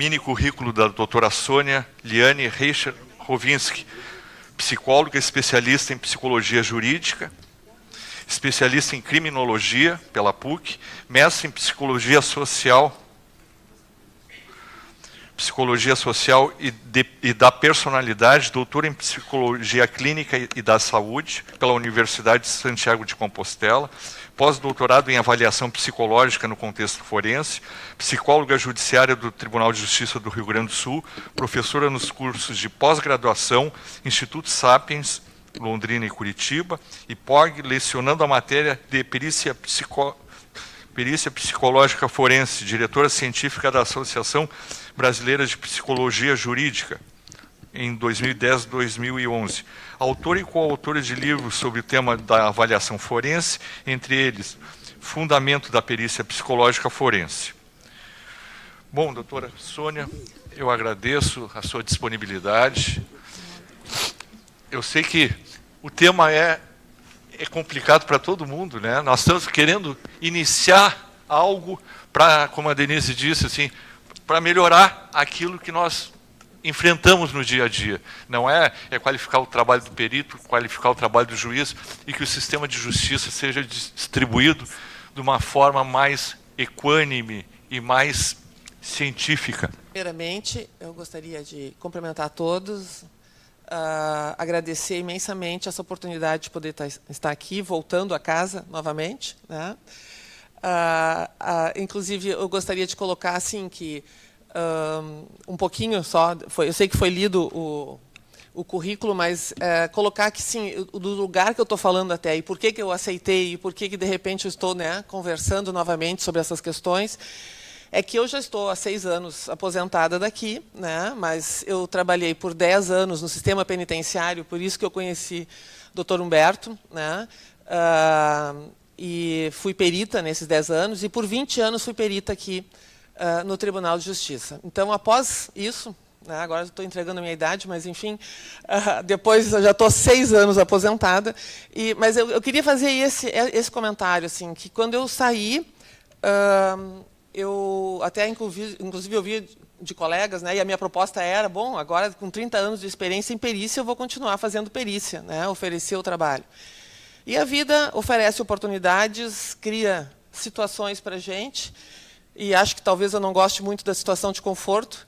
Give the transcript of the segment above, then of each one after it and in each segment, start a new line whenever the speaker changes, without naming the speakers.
mini currículo da doutora Sônia Liane Reicher-Rovinski, psicóloga especialista em psicologia jurídica, especialista em criminologia pela PUC, mestre em psicologia social e da personalidade, doutor em psicologia clínica e da saúde pela Universidade de Santiago de Compostela, pós-doutorado em avaliação psicológica no contexto forense, psicóloga judiciária do Tribunal de Justiça do Rio Grande do Sul, professora nos cursos de pós-graduação, Instituto Sapiens, Londrina e Curitiba, e POG, lecionando a matéria de perícia psicológica forense, diretora científica da Associação Brasileira de Psicologia Jurídica, em 2010 e 2011. Autora e coautora de livros sobre o tema da avaliação forense, entre eles, Fundamento da Perícia Psicológica Forense. Bom, doutora Sônia, eu agradeço a sua disponibilidade. Eu sei que o tema é complicado para todo mundo, né? Nós estamos querendo iniciar algo para, como a Denise disse, assim, para melhorar aquilo que nós enfrentamos no dia a dia. Não é qualificar o trabalho do perito, qualificar o trabalho do juiz e que o sistema de justiça seja distribuído de uma forma mais equânime e mais científica.
Primeiramente, eu gostaria de cumprimentar a todos, agradecer imensamente essa oportunidade de poder estar aqui, voltando a casa novamente, né? Inclusive, eu gostaria de colocar assim que um pouquinho só, eu sei que foi lido o currículo, mas colocar que sim, do lugar que eu estou falando até, e por que eu aceitei, e por que de repente eu estou, né, conversando novamente sobre essas questões, é que eu já estou há 6 anos aposentada daqui, né, mas eu trabalhei por 10 anos no sistema penitenciário, por isso que eu conheci o Dr. Humberto, né, e fui perita nesses 10 anos, e por 20 anos fui perita aqui no Tribunal de Justiça. Então, após isso, né, agora estou entregando a minha idade, mas, enfim, depois eu já estou 6 anos aposentada, mas eu queria fazer esse comentário, assim, que quando eu saí, eu até, inclusive, ouvi de colegas, né, e a minha proposta era, bom, agora, com 30 anos de experiência em perícia, eu vou continuar fazendo perícia, né, oferecer o trabalho. E a vida oferece oportunidades, cria situações para a gente, e acho que talvez eu não goste muito da situação de conforto,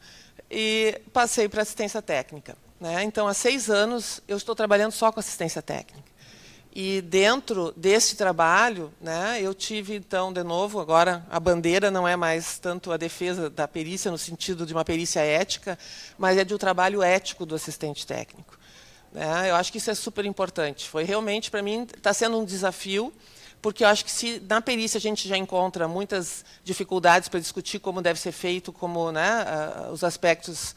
e passei para assistência técnica, né? Então, há 6 anos, eu estou trabalhando só com assistência técnica. E dentro desse trabalho, né, eu tive, então, de novo, agora a bandeira não é mais tanto a defesa da perícia, no sentido de uma perícia ética, mas é de um trabalho ético do assistente técnico. Eu acho que isso é super importante. Foi realmente, para mim, está sendo um desafio, porque eu acho que se na perícia a gente já encontra muitas dificuldades para discutir como deve ser feito, como, né, os aspectos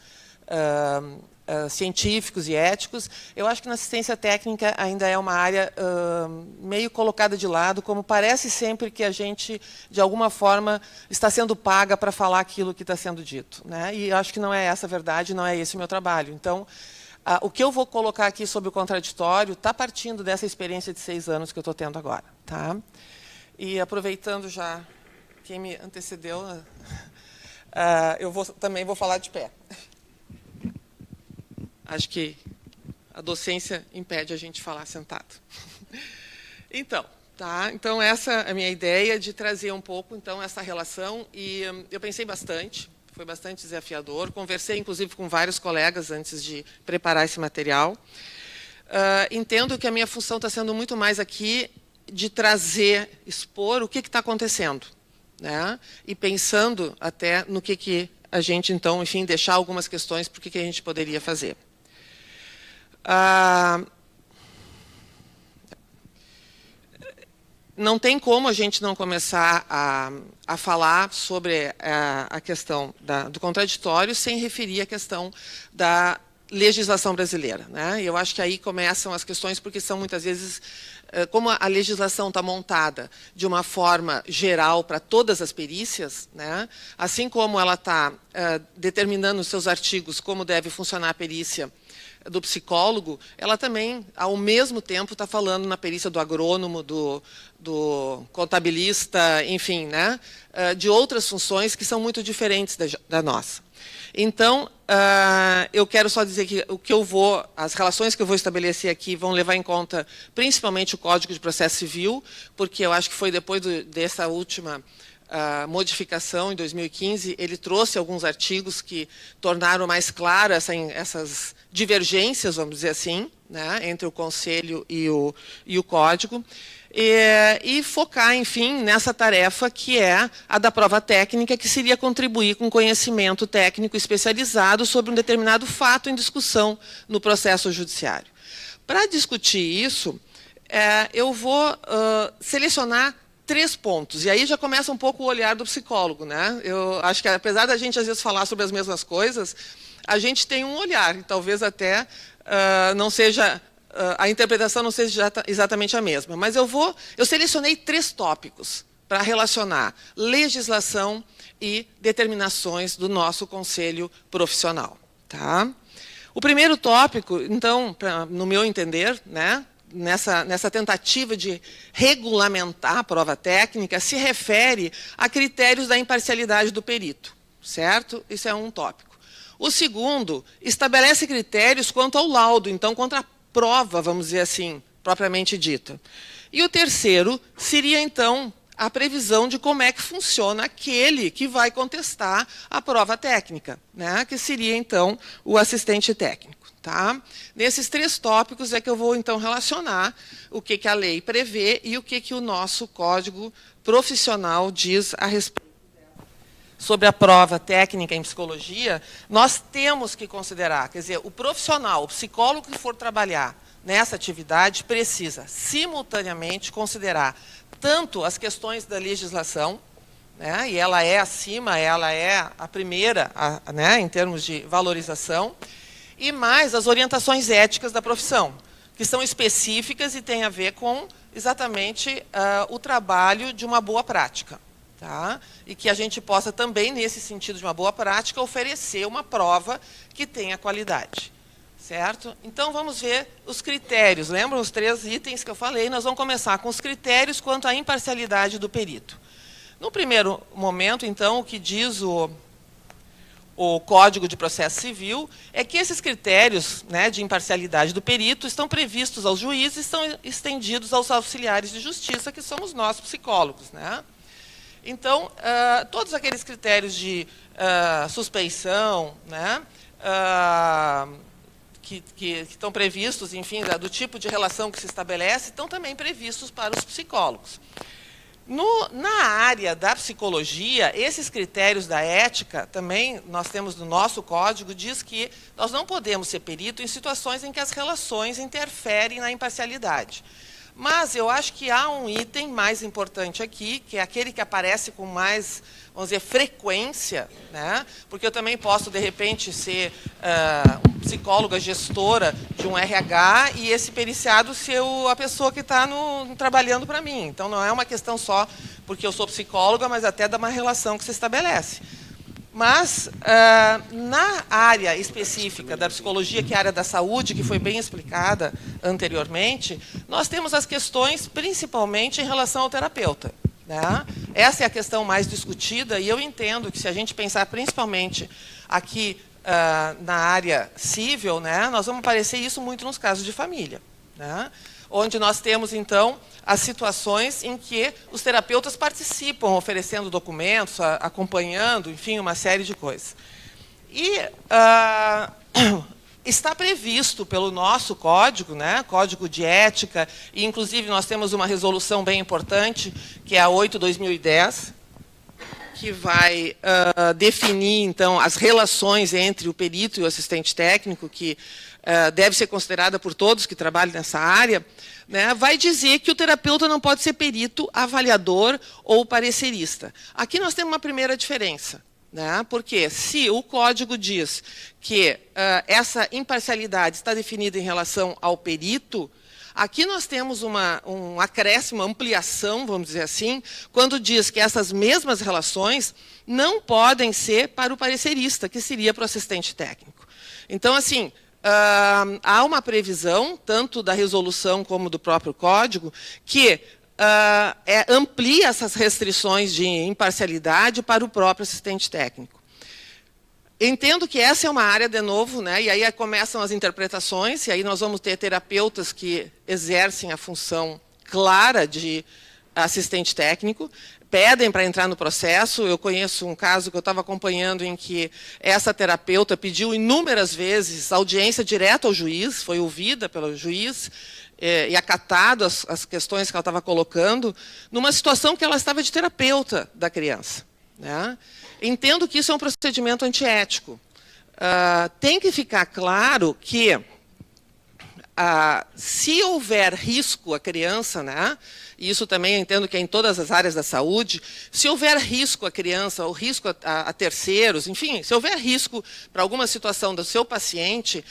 científicos e éticos, eu acho que na assistência técnica ainda é uma área meio colocada de lado, como parece sempre que a gente, de alguma forma, está sendo paga para falar aquilo que está sendo dito, né? E eu acho que não é essa a verdade, não é esse o meu trabalho. Então, o que eu vou colocar aqui sobre o contraditório está partindo dessa experiência de 6 anos que eu estou tendo agora. Tá? E aproveitando já quem me antecedeu, eu também vou falar de pé. Acho que a docência impede a gente falar sentado. Então, tá? Então, essa é a minha ideia de trazer um pouco então, essa relação. E eu pensei bastante. Foi bastante desafiador. Conversei, inclusive, com vários colegas antes de preparar esse material. Entendo que a minha função está sendo muito mais aqui de trazer, expor o que está acontecendo, né? E pensando até no que a gente, então, enfim, deixar algumas questões para o que a gente poderia fazer. Não tem como a gente não começar a falar sobre a questão do contraditório sem referir a questão da legislação brasileira, né? E eu acho que aí começam as questões, porque são muitas vezes, como a legislação está montada de uma forma geral para todas as perícias, né? Assim como ela está determinando nos seus artigos como deve funcionar a perícia do psicólogo, ela também, ao mesmo tempo, está falando na perícia do agrônomo, do contabilista, enfim, né, de outras funções que são muito diferentes da nossa. Então, eu quero só dizer que as relações que eu vou estabelecer aqui vão levar em conta principalmente o Código de Processo Civil, porque eu acho que foi depois dessa última modificação, em 2015, ele trouxe alguns artigos que tornaram mais claras essas divergências, vamos dizer assim, né, entre o Conselho e o Código, e focar, enfim, nessa tarefa que é a da prova técnica, que seria contribuir com conhecimento técnico especializado sobre um determinado fato em discussão no processo judiciário. Para discutir isso, eu vou selecionar 3 pontos, e aí já começa um pouco o olhar do psicólogo, né? Eu acho que, apesar da gente, às vezes, falar sobre as mesmas coisas, a gente tem um olhar, e talvez até não seja... a interpretação não seja exatamente a mesma, mas eu selecionei 3 tópicos para relacionar legislação e determinações do nosso conselho profissional. Tá? O primeiro tópico, então, no meu entender, né, nessa tentativa de regulamentar a prova técnica, se refere a critérios da imparcialidade do perito, certo? Isso é um tópico. O segundo, estabelece critérios quanto ao laudo, então, quanto à prova, vamos dizer assim, propriamente dita. E o terceiro seria, então, a previsão de como é que funciona aquele que vai contestar a prova técnica, né? Que seria, então, o assistente técnico. Tá? Nesses 3 tópicos é que eu vou, então, relacionar o que a lei prevê e o que o nosso Código Profissional diz a respeito. Sobre a prova técnica em psicologia, nós temos que considerar, quer dizer, o profissional, o psicólogo que for trabalhar nessa atividade precisa, simultaneamente, considerar tanto as questões da legislação, né, e ela é acima, ela é a primeira, né, em termos de valorização, e mais as orientações éticas da profissão, que são específicas e têm a ver com, exatamente, o trabalho de uma boa prática. Tá? E que a gente possa também, nesse sentido de uma boa prática, oferecer uma prova que tenha qualidade. Certo? Então, vamos ver os critérios. Lembram os 3 itens que eu falei? Nós vamos começar com os critérios quanto à imparcialidade do perito. No primeiro momento, então, o que diz o Código de Processo Civil é que esses critérios, né, de imparcialidade do perito estão previstos aos juízes e estão estendidos aos auxiliares de justiça, que somos nós, psicólogos. Né? Então, todos aqueles critérios de suspeição, né, que estão previstos, enfim, do tipo de relação que se estabelece, estão também previstos para os psicólogos. Na área da psicologia, esses critérios da ética, também nós temos no nosso código, diz que nós não podemos ser perito em situações em que as relações interferem na imparcialidade. Mas eu acho que há um item mais importante aqui, que é aquele que aparece com mais, vamos dizer, frequência, né? Porque eu também posso, de repente, ser psicóloga gestora de um RH e esse periciado ser a pessoa que está trabalhando para mim. Então, não é uma questão só porque eu sou psicóloga, mas até de uma relação que se estabelece. Mas, na área específica da psicologia, que é a área da saúde, que foi bem explicada anteriormente, nós temos as questões principalmente em relação ao terapeuta. Né? Essa é a questão mais discutida, e eu entendo que, se a gente pensar principalmente aqui na área civil, né, nós vamos aparecer isso muito nos casos de família. Né? Onde nós temos, então, as situações em que os terapeutas participam, oferecendo documentos, acompanhando, enfim, uma série de coisas. E está previsto pelo nosso código, né, Código de Ética, e, inclusive, nós temos uma resolução bem importante, que é a 8/2010, que vai definir, então, as relações entre o perito e o assistente técnico, que deve ser considerada por todos que trabalham nessa área, né, vai dizer que o terapeuta não pode ser perito, avaliador ou parecerista. Aqui nós temos uma primeira diferença. Né, porque se o código diz que essa imparcialidade está definida em relação ao perito, aqui nós temos um acréscimo, uma ampliação, vamos dizer assim, quando diz que essas mesmas relações não podem ser para o parecerista, que seria para o assistente técnico. Então, assim, há uma previsão, tanto da resolução como do próprio código, que amplia essas restrições de imparcialidade para o próprio assistente técnico. Entendo que essa é uma área, de novo, né, e aí começam as interpretações, e aí nós vamos ter terapeutas que exercem a função clara de assistente técnico, pedem para entrar no processo. Eu conheço um caso que eu estava acompanhando em que essa terapeuta pediu inúmeras vezes audiência direta ao juiz, foi ouvida pelo juiz e acatado as questões que ela estava colocando, numa situação que ela estava de terapeuta da criança, né? Entendo que isso é um procedimento antiético. Tem que ficar claro que, se houver risco à criança, né, e isso também eu entendo que é em todas as áreas da saúde, se houver risco à criança, ou risco a terceiros, enfim, se houver risco para alguma situação do seu paciente,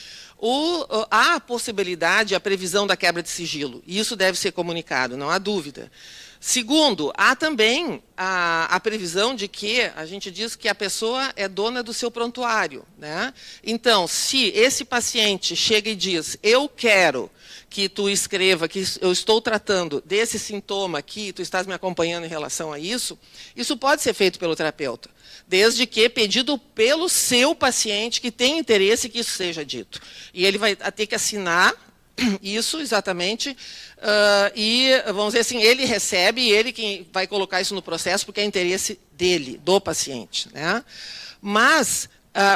há a possibilidade, a previsão da quebra de sigilo, e isso deve ser comunicado, não há dúvida. Segundo, há também a previsão de que a gente diz que a pessoa é dona do seu prontuário, né? Então, se esse paciente chega e diz, eu quero que tu escreva que eu estou tratando desse sintoma aqui, tu estás me acompanhando em relação a isso, isso pode ser feito pelo terapeuta, desde que pedido pelo seu paciente que tem interesse que isso seja dito. E ele vai ter que assinar isso, exatamente, e, vamos dizer assim, ele recebe e ele quem vai colocar isso no processo porque é interesse dele, do paciente, né? Mas,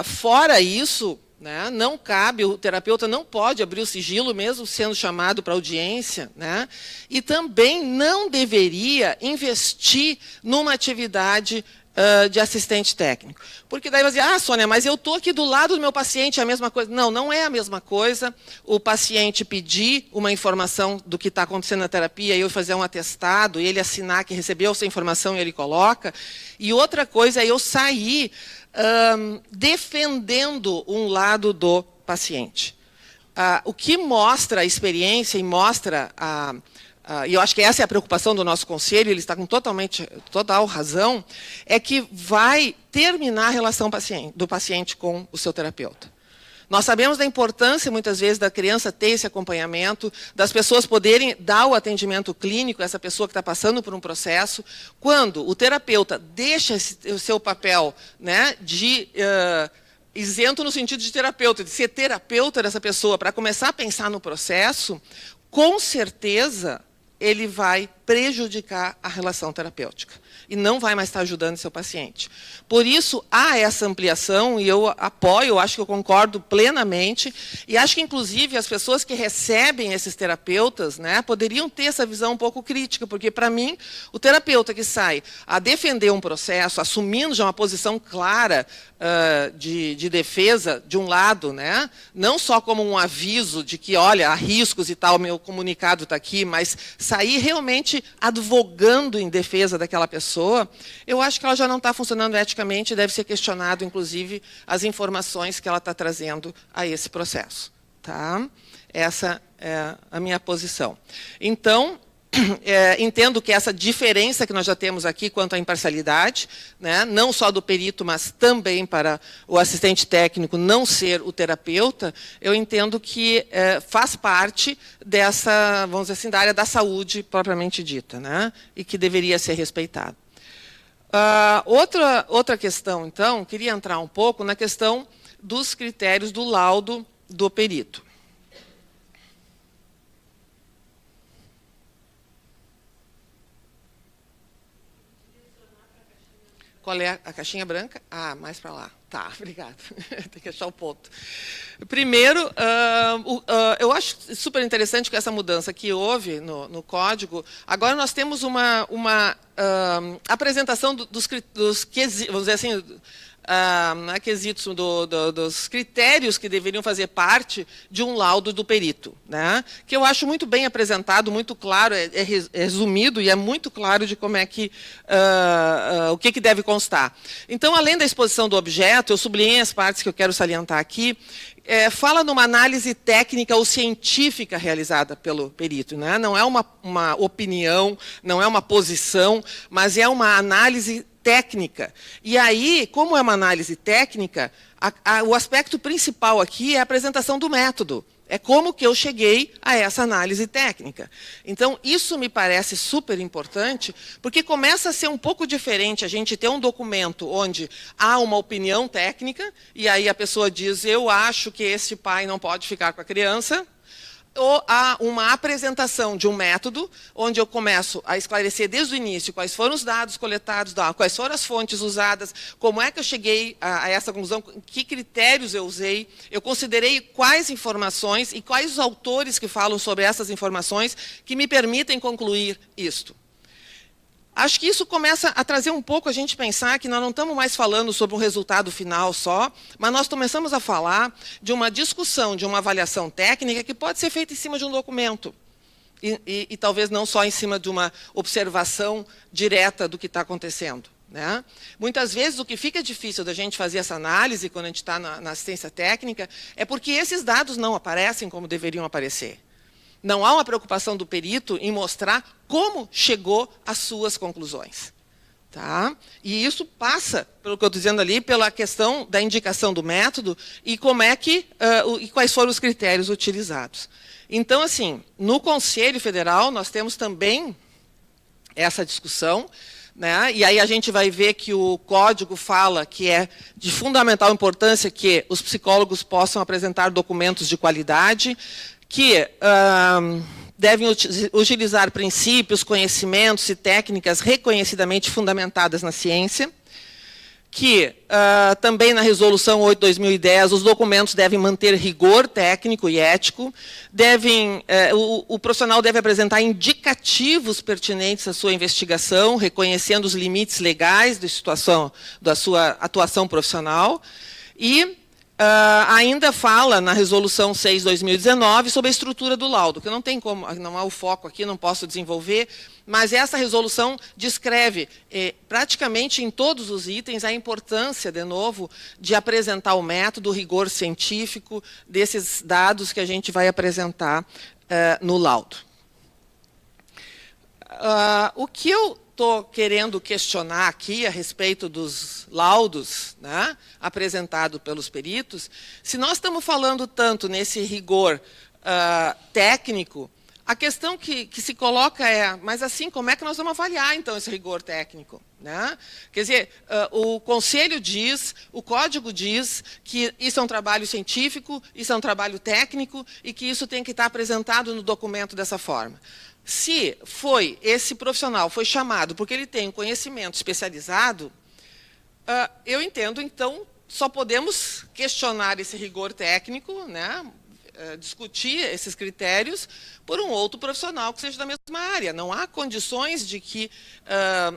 fora isso, né, não cabe, o terapeuta não pode abrir o sigilo, mesmo sendo chamado para audiência, né? E também não deveria investir numa atividade de assistente técnico. Porque daí vai dizer, Sônia, mas eu estou aqui do lado do meu paciente, é a mesma coisa. Não, não é a mesma coisa o paciente pedir uma informação do que está acontecendo na terapia, e eu fazer um atestado, e ele assinar que recebeu essa informação e ele coloca. E outra coisa é eu sair defendendo um lado do paciente. O que mostra a experiência e mostra e eu acho que essa é a preocupação do nosso conselho, ele está com total razão, é que vai terminar a relação do paciente com o seu terapeuta. Nós sabemos da importância, muitas vezes, da criança ter esse acompanhamento, das pessoas poderem dar o atendimento clínico a essa pessoa que está passando por um processo. Quando o terapeuta deixa o seu papel, né, de isento no sentido de terapeuta, de ser terapeuta dessa pessoa, para começar a pensar no processo, com certeza ele vai prejudicar a relação terapêutica e não vai mais estar ajudando seu paciente. Por isso, há essa ampliação, e eu apoio, eu acho que eu concordo plenamente, e acho que, inclusive, as pessoas que recebem esses terapeutas, né, poderiam ter essa visão um pouco crítica, porque, para mim, o terapeuta que sai a defender um processo, assumindo já uma posição clara de defesa, de um lado, né, não só como um aviso de que, olha, há riscos e tal, meu comunicado está aqui, mas sair realmente advogando em defesa daquela pessoa, eu acho que ela já não está funcionando eticamente e deve ser questionado, inclusive, as informações que ela está trazendo a esse processo. Tá? Essa é a minha posição. Então, entendo que essa diferença que nós já temos aqui quanto à imparcialidade, né, não só do perito, mas também para o assistente técnico não ser o terapeuta, eu entendo que faz parte dessa, vamos dizer assim, da área da saúde propriamente dita, né, e que deveria ser respeitado. Outra questão, então, queria entrar um pouco na questão dos critérios do laudo do perito. Qual é a caixinha branca? Mais para lá. Tá, obrigada. Tem que achar o ponto. Primeiro, eu acho super interessante que essa mudança que houve no código, agora nós temos uma apresentação dos quesitos, vamos dizer assim, quesitos dos critérios que deveriam fazer parte de um laudo do perito, né? Que eu acho muito bem apresentado, muito claro, é resumido e é muito claro de como é que o que deve constar. Então, além da exposição do objeto, eu sublinhei as partes que eu quero salientar aqui. Fala numa análise técnica ou científica realizada pelo perito, né? Não é uma opinião, não é uma posição, mas é uma análise técnica. E aí, como é uma análise técnica, o aspecto principal aqui é a apresentação do método. É como que eu cheguei a essa análise técnica. Então, isso me parece super importante, porque começa a ser um pouco diferente a gente ter um documento onde há uma opinião técnica, e aí a pessoa diz, eu acho que esse pai não pode ficar com a criança, ou há uma apresentação de um método, onde eu começo a esclarecer desde o início quais foram os dados coletados, quais foram as fontes usadas, como é que eu cheguei a essa conclusão, que critérios eu usei, eu considerei quais informações e quais os autores que falam sobre essas informações que me permitem concluir isto. Acho que isso começa a trazer um pouco a gente pensar que nós não estamos mais falando sobre um resultado final só, mas nós começamos a falar de uma discussão, de uma avaliação técnica que pode ser feita em cima de um documento. E talvez não só em cima de uma observação direta do que está acontecendo. Né? Muitas vezes o que fica difícil da gente fazer essa análise, quando a gente está na assistência técnica, é porque esses dados não aparecem como deveriam aparecer. Não há uma preocupação do perito em mostrar como chegou às suas conclusões. Tá? E isso passa, pelo que eu estou dizendo ali, pela questão da indicação do método e como é que, e quais foram os critérios utilizados. Então, assim, no Conselho Federal, nós temos também essa discussão, né? E aí a gente vai ver que o código fala que é de fundamental importância que os psicólogos possam apresentar documentos de qualidade, que devem utilizar princípios, conhecimentos e técnicas reconhecidamente fundamentadas na ciência, que também na Resolução 8/2010 os documentos devem manter rigor técnico e ético, o profissional deve apresentar indicativos pertinentes à sua investigação, reconhecendo os limites legais da sua atuação profissional, e ainda fala na Resolução 6/2019 sobre a estrutura do laudo, que não tem como, não há o foco aqui, não posso desenvolver, mas essa resolução descreve praticamente em todos os itens a importância, de novo, de apresentar o método, o rigor científico desses dados que a gente vai apresentar no laudo. O que eu estou querendo questionar aqui a respeito dos laudos, né, apresentados pelos peritos, se nós estamos falando tanto nesse rigor técnico, a questão que se coloca é, mas assim, como é que nós vamos avaliar, então, esse rigor técnico? Né? Quer dizer, o Conselho diz, o Código diz que isso é um trabalho científico, isso é um trabalho técnico e que isso tem que estar apresentado no documento dessa forma. Se esse profissional foi chamado porque ele tem um conhecimento especializado, eu entendo, então, só podemos questionar esse rigor técnico, né, discutir esses critérios por um outro profissional que seja da mesma área. Não há condições de que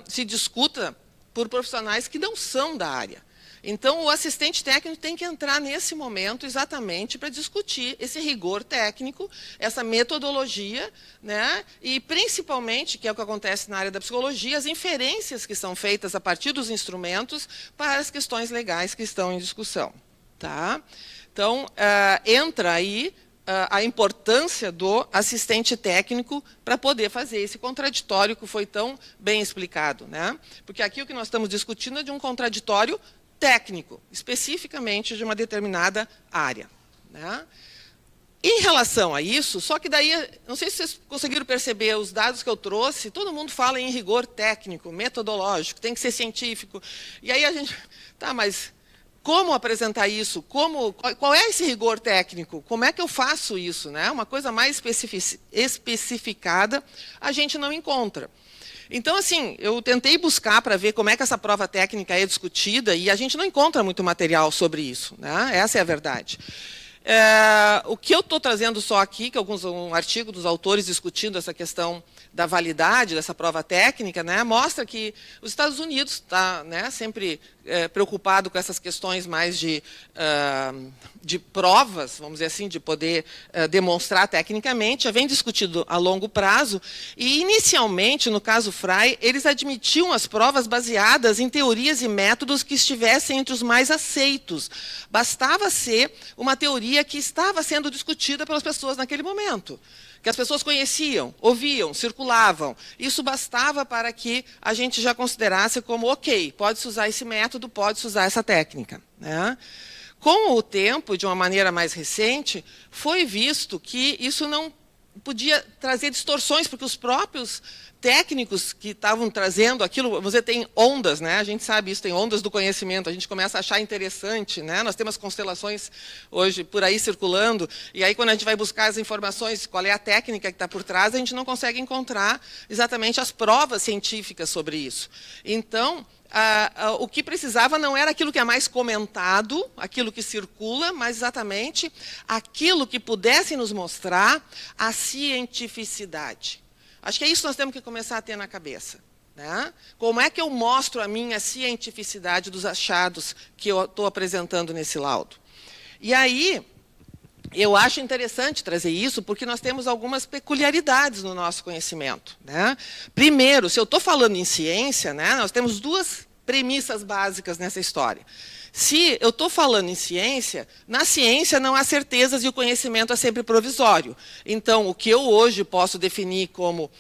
se discuta por profissionais que não são da área. Então, o assistente técnico tem que entrar nesse momento exatamente para discutir esse rigor técnico, essa metodologia, né? E, principalmente, que é o que acontece na área da psicologia, as inferências que são feitas a partir dos instrumentos para as questões legais que estão em discussão. Tá? Então, entra aí a importância do assistente técnico para poder fazer esse contraditório que foi tão bem explicado. Né? Porque aqui o que nós estamos discutindo é de um contraditório técnico, especificamente de uma determinada área. Né? Em relação a isso, só que daí, não sei se vocês conseguiram perceber, os dados que eu trouxe, todo mundo fala em rigor técnico, metodológico, tem que ser científico. E aí a gente, tá, mas como apresentar isso? Qual é esse rigor técnico? Como é que eu faço isso? Né? Uma coisa mais especificada a gente não encontra. Então, assim, eu tentei buscar para ver como é que essa prova técnica é discutida e a gente não encontra muito material sobre isso. Né? Essa é a verdade. O que eu estou trazendo só aqui, que um artigo dos autores discutindo essa questão da validade dessa prova técnica, né, mostra que os Estados Unidos está, né, sempre preocupado com essas questões mais de provas, vamos dizer assim, de poder demonstrar tecnicamente, já vem discutido a longo prazo, e inicialmente, no caso Frey, eles admitiam as provas baseadas em teorias e métodos que estivessem entre os mais aceitos. Bastava ser uma teoria que estava sendo discutida pelas pessoas naquele momento, que as pessoas conheciam, ouviam, circulavam. Isso bastava para que a gente já considerasse como, ok, pode-se usar esse método, pode-se usar essa técnica. Né? Com o tempo, de uma maneira mais recente, foi visto que isso não podia trazer distorções, porque os próprios técnicos que estavam trazendo aquilo, você tem ondas, né? A gente sabe isso, tem ondas do conhecimento, a gente começa a achar interessante, né? Nós temos constelações hoje por aí circulando, e aí quando a gente vai buscar as informações, qual é a técnica que está por trás, a gente não consegue encontrar exatamente as provas científicas sobre isso. Então, o que precisava não era aquilo que é mais comentado, aquilo que circula, mas exatamente aquilo que pudesse nos mostrar a cientificidade. Acho que é isso que nós temos que começar a ter na cabeça, né? Como é que eu mostro a minha cientificidade dos achados que eu estou apresentando nesse laudo? E aí, eu acho interessante trazer isso, porque nós temos algumas peculiaridades no nosso conhecimento, né? Primeiro, se eu estou falando em ciência, né, nós temos duas premissas básicas nessa história. Se eu estou falando em ciência, na ciência não há certezas e o conhecimento é sempre provisório. Então, o que eu hoje posso definir como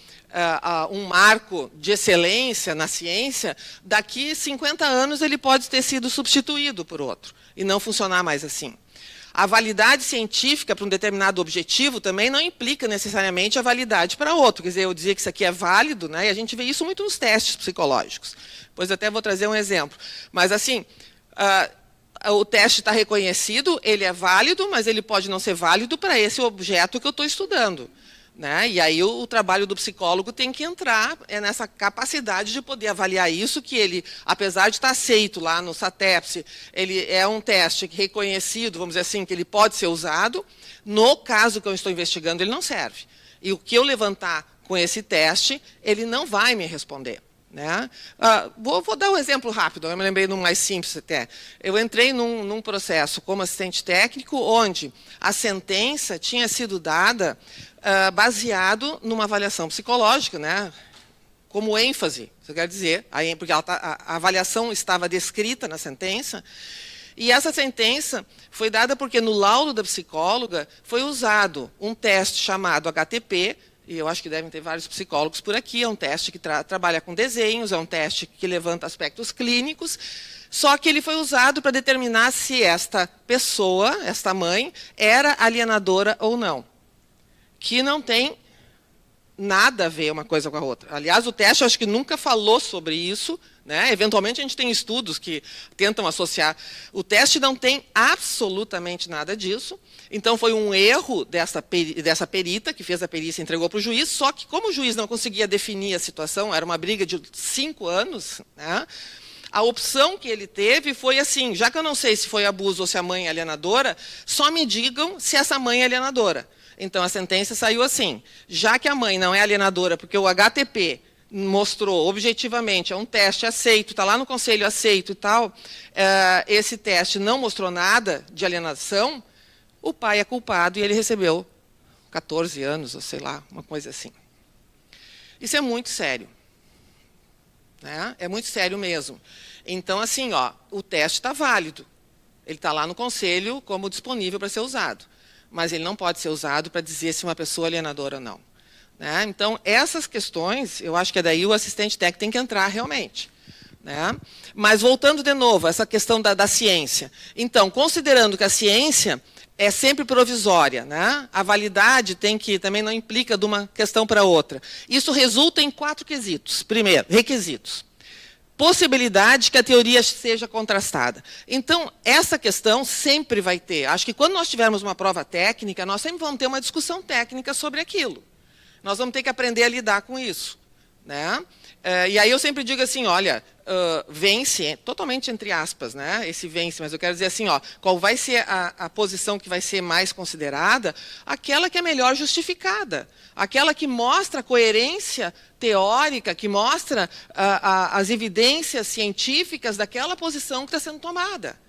um marco de excelência na ciência, daqui 50 anos ele pode ter sido substituído por outro, e não funcionar mais assim. A validade científica para um determinado objetivo também não implica necessariamente a validade para outro. Quer dizer, eu dizer que isso aqui é válido, né, e a gente vê isso muito nos testes psicológicos. Depois até vou trazer um exemplo. Mas, assim, o teste está reconhecido, ele é válido, mas ele pode não ser válido para esse objeto que eu estou estudando, né? E aí o trabalho do psicólogo tem que entrar nessa capacidade de poder avaliar isso, que ele, apesar de estar aceito lá no SATEPS, ele é um teste reconhecido, vamos dizer assim, que ele pode ser usado. No caso que eu estou investigando, ele não serve. E o que eu levantar com esse teste, ele não vai me responder, né? Vou dar um exemplo rápido, eu me lembrei de um mais simples até. Eu entrei num processo como assistente técnico, onde a sentença tinha sido dada baseado numa avaliação psicológica, né? Como ênfase, isso quer dizer, porque a avaliação estava descrita na sentença, e essa sentença foi dada porque no laudo da psicóloga foi usado um teste chamado HTP, e eu acho que devem ter vários psicólogos por aqui, é um teste que trabalha com desenhos, é um teste que levanta aspectos clínicos, só que ele foi usado para determinar se esta pessoa, esta mãe, era alienadora ou não. Que não tem nada a ver uma coisa com a outra. Aliás, o teste eu acho que nunca falou sobre isso, né? Eventualmente a gente tem estudos que tentam associar. O teste não tem absolutamente nada disso. Então foi um erro dessa perita que fez a perícia e entregou para o juiz, só que como o juiz não conseguia definir a situação, era uma briga de 5 anos, né? A opção que ele teve foi assim, já que eu não sei se foi abuso ou se a mãe é alienadora, só me digam se essa mãe é alienadora. Então, a sentença saiu assim, já que a mãe não é alienadora, porque o HTP mostrou objetivamente, é um teste aceito, está lá no conselho aceito e tal, esse teste não mostrou nada de alienação, o pai é culpado e ele recebeu 14 anos, ou sei lá, uma coisa assim. Isso é muito sério, né? É muito sério mesmo. Então, assim, ó, o teste está válido, ele está lá no conselho como disponível para ser usado, mas ele não pode ser usado para dizer se uma pessoa é alienadora ou não, né? Então, essas questões, eu acho que é daí o assistente técnico tem que entrar realmente, né? Mas, voltando de novo, essa questão da ciência. Então, considerando que a ciência é sempre provisória, né? A validade tem que, também não implica de uma questão para outra. Isso resulta em 4 quesitos. Primeiro, requisitos. Possibilidade que a teoria seja contrastada. Então, essa questão sempre vai ter. Acho que quando nós tivermos uma prova técnica, nós sempre vamos ter uma discussão técnica sobre aquilo. Nós vamos ter que aprender a lidar com isso, né? E aí eu sempre digo assim, olha, vence, totalmente entre aspas, né? Esse vence, mas eu quero dizer assim, ó, qual vai ser a posição que vai ser mais considerada? Aquela que é melhor justificada, aquela que mostra a coerência teórica, que mostra as evidências científicas daquela posição que está sendo tomada,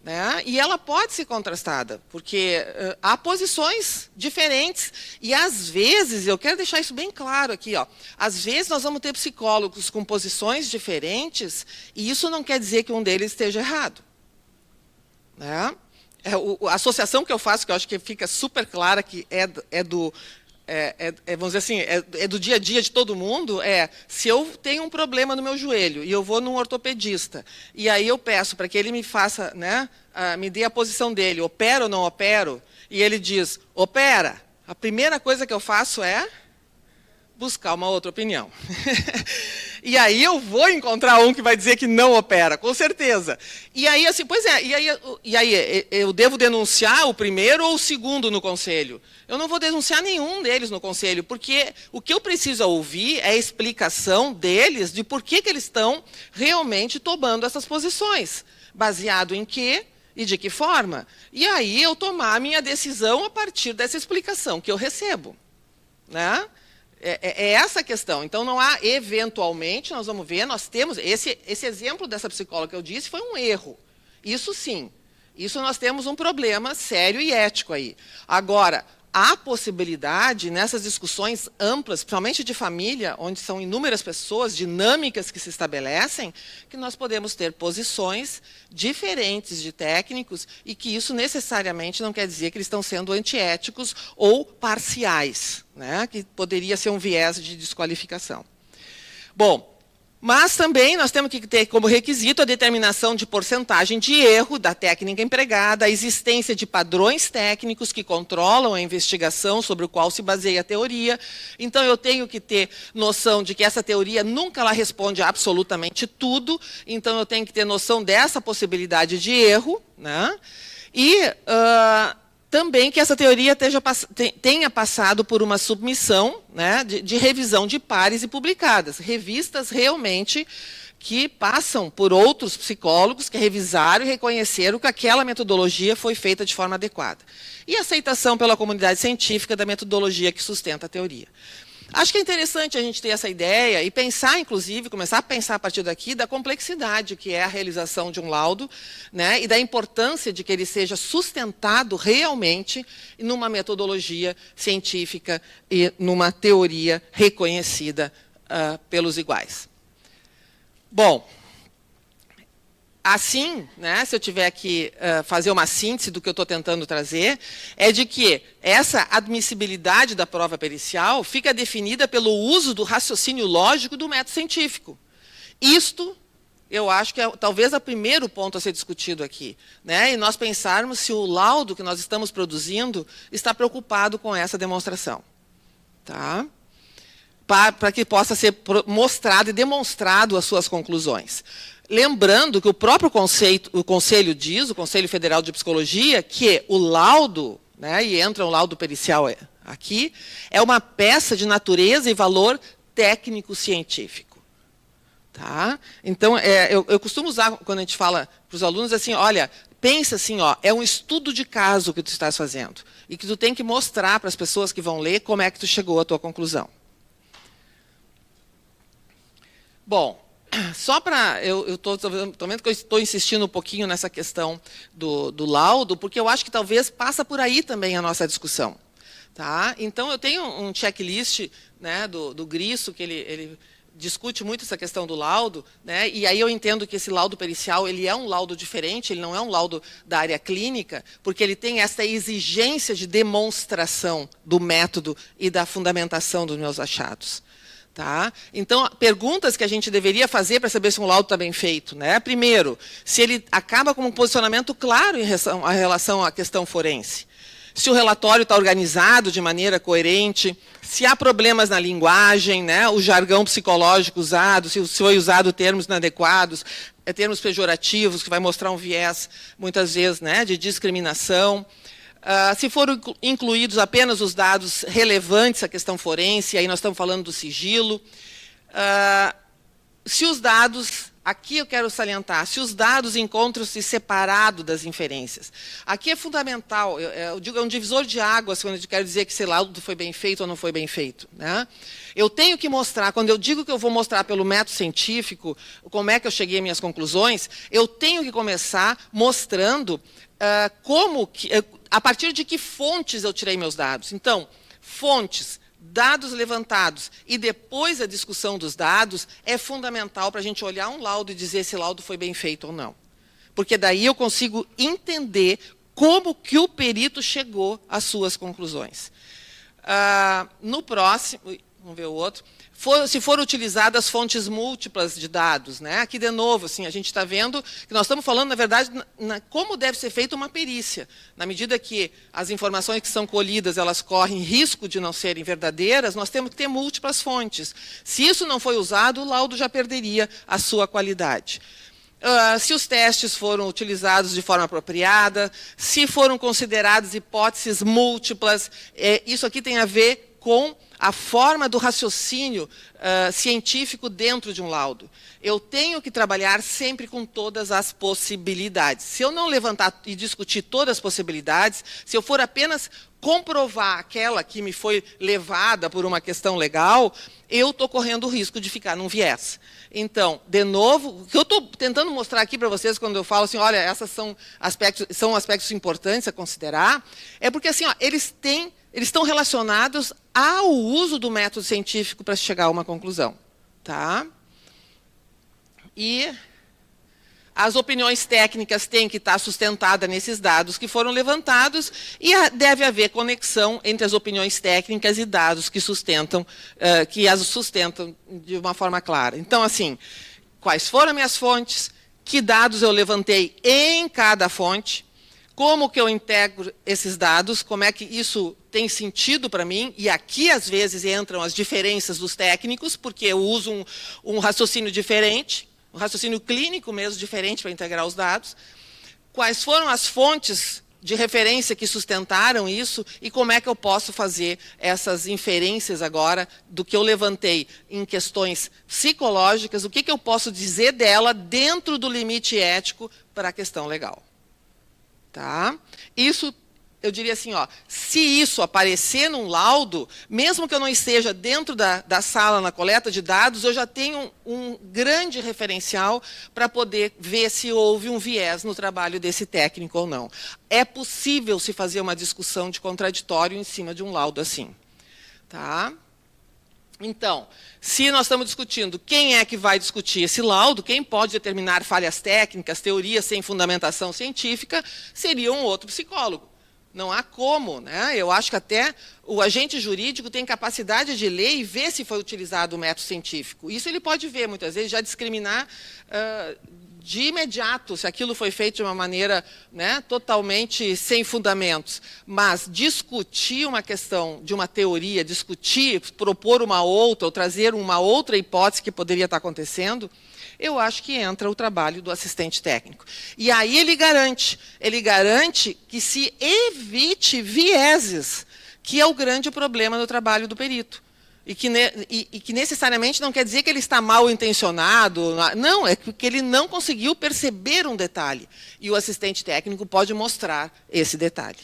né? E ela pode ser contrastada, porque há posições diferentes, e às vezes, eu quero deixar isso bem claro aqui, ó, às vezes nós vamos ter psicólogos com posições diferentes, e isso não quer dizer que um deles esteja errado, né? A associação que eu faço, que eu acho que fica super clara, que vamos dizer assim, é do dia a dia de todo mundo, se eu tenho um problema no meu joelho e eu vou num ortopedista, e aí eu peço para que ele me faça, né, me dê a posição dele, opero ou não opero, e ele diz, opera, a primeira coisa que eu faço é buscar uma outra opinião. E aí eu vou encontrar um que vai dizer que não opera, com certeza. E aí, assim, pois é, e aí eu devo denunciar o primeiro ou o segundo no conselho? Eu não vou denunciar nenhum deles no conselho, porque o que eu preciso ouvir é a explicação deles de por que eles estão realmente tomando essas posições. Baseado em quê e de que forma? E aí eu tomar a minha decisão a partir dessa explicação que eu recebo, né? É essa a questão. Então, não há, eventualmente, nós vamos ver, nós temos, esse exemplo dessa psicóloga que eu disse foi um erro. Isso sim, isso nós temos um problema sério e ético aí. Agora, há possibilidade, nessas discussões amplas, principalmente de família, onde são inúmeras pessoas, dinâmicas que se estabelecem, que nós podemos ter posições diferentes de técnicos e que isso necessariamente não quer dizer que eles estão sendo antiéticos ou parciais, né? Que poderia ser um viés de desqualificação. Bom, mas também nós temos que ter como requisito a determinação de porcentagem de erro da técnica empregada, a existência de padrões técnicos que controlam a investigação sobre o qual se baseia a teoria. Então, eu tenho que ter noção de que essa teoria nunca ela responde a absolutamente tudo, então eu tenho que ter noção dessa possibilidade de erro, né? E também que essa teoria tenha passado por uma submissão, né, de revisão de pares e publicadas. Revistas realmente que passam por outros psicólogos que revisaram e reconheceram que aquela metodologia foi feita de forma adequada. E aceitação pela comunidade científica da metodologia que sustenta a teoria. Acho que é interessante a gente ter essa ideia e pensar, inclusive, começar a pensar a partir daqui da complexidade que é a realização de um laudo, né, e da importância de que ele seja sustentado realmente numa metodologia científica e numa teoria reconhecida pelos iguais. Bom, assim, né, se eu tiver que fazer uma síntese do que eu estou tentando trazer, é de que essa admissibilidade da prova pericial fica definida pelo uso do raciocínio lógico do método científico. Isto, eu acho que é talvez o primeiro ponto a ser discutido aqui, né, e nós pensarmos se o laudo que nós estamos produzindo está preocupado com essa demonstração. Tá? Para que possa ser mostrado e demonstrado as suas conclusões. Lembrando que o próprio Conselho diz, o Conselho Federal de Psicologia, que o laudo, né, e entra um laudo pericial aqui, é uma peça de natureza e valor técnico-científico. Tá? Então, eu costumo usar, quando a gente fala para os alunos, assim, olha, pensa assim, ó, é um estudo de caso que tu estás fazendo, e que tu tem que mostrar para as pessoas que vão ler como é que tu chegou à tua conclusão. Bom, só para... Eu estou vendo que eu estou insistindo um pouquinho nessa questão do laudo, porque eu acho que talvez passa por aí também a nossa discussão. Tá? Então, eu tenho um checklist, né, do Grisso, que ele discute muito essa questão do laudo, né, e aí eu entendo que esse laudo pericial ele é um laudo diferente, ele não é um laudo da área clínica, porque ele tem essa exigência de demonstração do método e da fundamentação dos meus achados. Tá? Então, perguntas que a gente deveria fazer para saber se um laudo está bem feito, né? Primeiro, se ele acaba com um posicionamento claro em relação à questão forense. Se o relatório está organizado de maneira coerente, se há problemas na linguagem, né? O jargão psicológico usado, se foi usado termos inadequados, termos pejorativos, que vai mostrar um viés, muitas vezes, né, de discriminação. Se foram incluídos apenas os dados relevantes à questão forense, aí nós estamos falando do sigilo. Se os dados, aqui eu quero salientar, se os dados encontram-se separados das inferências. Aqui é fundamental, eu digo, é um divisor de águas quando eu quero dizer que esse laudo foi bem feito ou não foi bem feito. Né? Eu tenho que mostrar, quando eu digo que eu vou mostrar pelo método científico como é que eu cheguei às minhas conclusões, eu tenho que começar mostrando a partir de que fontes eu tirei meus dados. Então, fontes, dados levantados e depois a discussão dos dados é fundamental para a gente olhar um laudo e dizer se esse laudo foi bem feito ou não. Porque daí eu consigo entender como que o perito chegou às suas conclusões. No próximo, vamos ver o outro, se foram utilizadas fontes múltiplas de dados, né? Aqui, de novo, assim, a gente está vendo que nós estamos falando, na verdade, como deve ser feita uma perícia. Na medida que as informações que são colhidas, elas correm risco de não serem verdadeiras, nós temos que ter múltiplas fontes. Se isso não foi usado, o laudo já perderia a sua qualidade. Se os testes foram utilizados de forma apropriada, se foram consideradas hipóteses múltiplas, isso aqui tem a ver com a forma do raciocínio científico dentro de um laudo. Eu tenho que trabalhar sempre com todas as possibilidades. Se eu não levantar e discutir todas as possibilidades, se eu for apenas comprovar aquela que me foi levada por uma questão legal, eu estou correndo o risco de ficar num viés. Então, de novo, o que eu estou tentando mostrar aqui para vocês quando eu falo assim, olha, esses são aspectos importantes a considerar, é porque assim, ó, eles estão relacionados ao uso do método científico para chegar a uma conclusão. Tá? E as opiniões técnicas têm que estar sustentadas nesses dados que foram levantados e deve haver conexão entre as opiniões técnicas e dados que as sustentam de uma forma clara. Então, assim, quais foram as minhas fontes, que dados eu levantei em cada fonte, como que eu integro esses dados, como é que isso tem sentido para mim, e aqui, às vezes, entram as diferenças dos técnicos, porque eu uso um raciocínio diferente, um raciocínio clínico mesmo diferente para integrar os dados. Quais foram as fontes de referência que sustentaram isso e como é que eu posso fazer essas inferências agora do que eu levantei em questões psicológicas, o que eu posso dizer dela dentro do limite ético para a questão legal. Tá? Isso, eu diria assim, ó, se isso aparecer num laudo, mesmo que eu não esteja dentro da sala na coleta de dados, eu já tenho um grande referencial para poder ver se houve um viés no trabalho desse técnico ou não. É possível se fazer uma discussão de contraditório em cima de um laudo assim. Tá? Então, se nós estamos discutindo quem é que vai discutir esse laudo, quem pode determinar falhas técnicas, teorias sem fundamentação científica, seria um outro psicólogo. Não há como, né? Eu acho que até o agente jurídico tem capacidade de ler e ver se foi utilizado o método científico. Isso ele pode ver, muitas vezes, já discriminar de imediato se aquilo foi feito de uma maneira, né, totalmente sem fundamentos. Mas discutir uma questão de uma teoria, discutir, propor uma outra, ou trazer uma outra hipótese que poderia estar acontecendo, eu acho que entra o trabalho do assistente técnico. E aí ele garante que se evite vieses, que é o grande problema do trabalho do perito. E que necessariamente não quer dizer que ele está mal intencionado, não, é porque ele não conseguiu perceber um detalhe. E o assistente técnico pode mostrar esse detalhe.